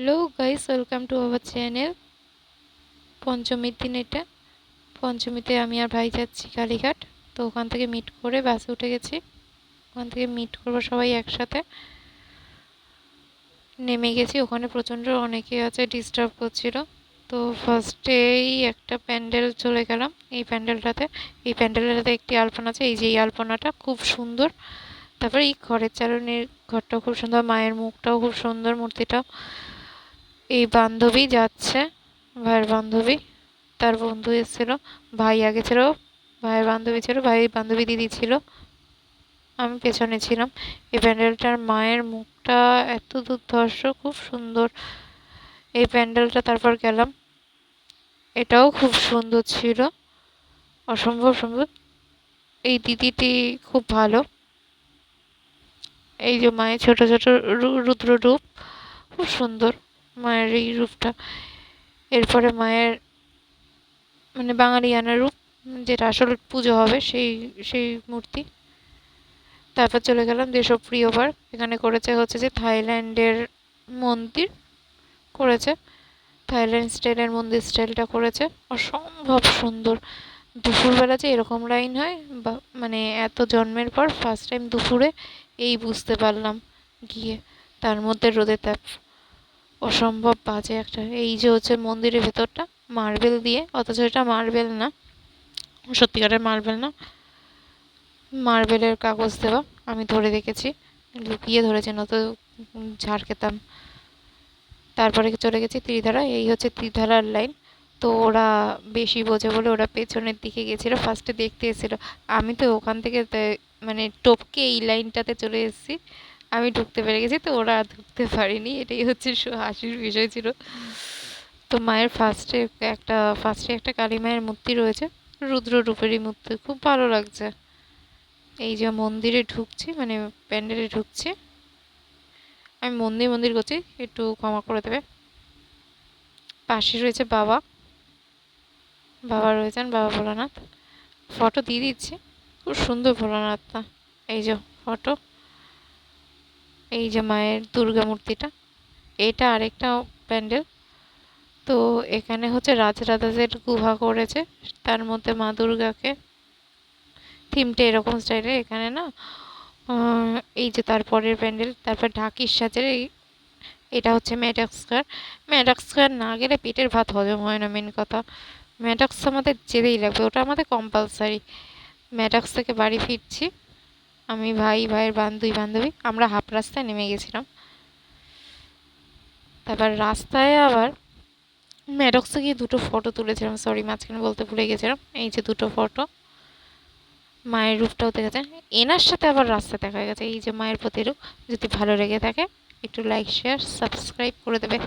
Hello guys, welcome to our channel. পঞ্চমীর দিন এটা। পঞ্চমীতে আমি আর ভাই যাচ্ছি কালীঘাট। তো ওখান থেকে মিট করে বাসে উঠে গেছি। ওখান থেকে মিট করবো সবাই একসাথে। নেমে গেছি, ওখানে প্রচণ্ড অনেকে আছে, ডিস্টার্ব করছিল। তো ফার্স্টেই একটা প্যান্ডেল চলে গেলাম। এই প্যান্ডেলটাতে একটি আলপনা আছে, এই যে এই আলপনাটা খুব সুন্দর। তারপরে এই ঘরের চারণের ঘরটাও খুব সুন্দর, মায়ের মুখটাও খুব সুন্দর, মূর্তিটা। এই বান্ধবী যাচ্ছে, ভাইয়ের বান্ধবী, তার বন্ধু এসেছিল। ভাই আগে ছিল, ভাইয়ের বান্ধবী ছিল, ভাই বান্ধবী দিদি ছিল, আমি পেছনে ছিলাম। এই প্যান্ডেলটার মায়ের মুখটা এত দুর্ধর্ষ, খুব সুন্দর এই প্যান্ডেলটা। তারপর গেলাম, এটাও খুব সুন্দর ছিল, অসম্ভব সুন্দর। এই দিদিটি খুব ভালো। এই যে মায়ের ছোট ছোট রুদ্র রূপ, খুব সুন্দর মায়ের এই রূপটা। এরপরে মায়ের মানে বাঙালিয়ানা রূপ, যেটা আসলে পুজো হবে, সেই সেই মূর্তি। তারপর চলে গেলাম দেশপ্রিয় পার্ক। এখানে করেছে হচ্ছে যে থাইল্যান্ডের মন্দির করেছে, থাইল্যান্ড স্টাইলের মন্দির স্টাইলটা করেছে, অসম্ভব সুন্দর। দুপুরবেলা যে এরকম লাইন হয়, বা মানে এত জন্মের পর ফার্স্ট টাইম দুপুরে এই বুঝতে পারলাম গিয়ে। তার মধ্যে রোদের তাপ, অসম্ভব বাজে একটা। এই যে হচ্ছে মন্দিরের ভেতরটা মার্বেল দিয়ে, অথচ এটা মার্বেল না, সত্যিকারের মার্বেল না, মার্বেলের কাগজ দেওয়া। আমি ধরে রেখেছি, লুকিয়ে ধরেছি, নয়তো ঝাড় খেতাম। তারপরে চলে গেছি ত্রিধারা। এই হচ্ছে ত্রিধারার লাইন। তো ওরা বেশি বোঝে বলে ওরা পেছনের দিকে গেছিলো, ফার্স্টে দেখতে এসেছিলো। আমি তো ওখান থেকে মানে টপকে এই লাইনটাতে চলে এসেছি, আমি ঢুকতে পেরে গেছি, তো ওরা ঢুকতে পারিনি। এটাই হচ্ছে হাসির বিষয় ছিল। তো মায়ের ফার্স্টে একটা কালী মায়ের মূর্তি রয়েছে, রুদ্র রূপেরই মূর্তি, খুব ভালো লাগছে। এই যে মন্দিরে ঢুকছি, মানে প্যান্ডেলে ঢুকছি, আমি মন্দির করছি, একটু ক্ষমা করে দেবে। পাশে রয়েছে বাবা, বাবা রয়েছেন, বাবা ভোলানাথ। ফটো দিয়ে দিচ্ছি, খুব সুন্দর ভোলানাথটা। এই যে ফটো, এই যে মায়ের দুর্গা মূর্তিটা। এটা আরেকটা প্যান্ডেল। তো এখানে হচ্ছে রাজরাধাদের গুহা করেছে, তার মধ্যে মা দুর্গাকে, থিমটা এরকম স্টাইলের। এখানে না এই যে তারপরের প্যান্ডেল, তারপর ঢাকির সাজের এটা হচ্ছে ম্যাডাক্সকার। ম্যাডাক্সকার না গেলে পেটের ভাত হজম হয় না, মেন কথা। ম্যাডাক্স আমাদের যেতেই লাগবে, ওটা আমাদের কম্পালসারি। ম্যাডাক্স থেকে বাড়ি ফিরছি আমি, ভাইয়ের বান্ধবী, আমরা হাফ রাস্তায় নেমে গেছিলাম। তারপর রাস্তায় আবার ম্যাডক্সে গিয়ে দুটো ফটো তুলেছিলাম, সরি মাঝখানে বলতে ভুলে গেছিলাম। এই যে দুটো ফটো, মায়ের রূপটাও দেখেছে। এনার সাথে আবার রাস্তা দেখা গেছে, এই যে মায়ের প্রতিরূপ। যদি ভালো লেগে থাকে একটু লাইক শেয়ার সাবস্ক্রাইব করে দেবে।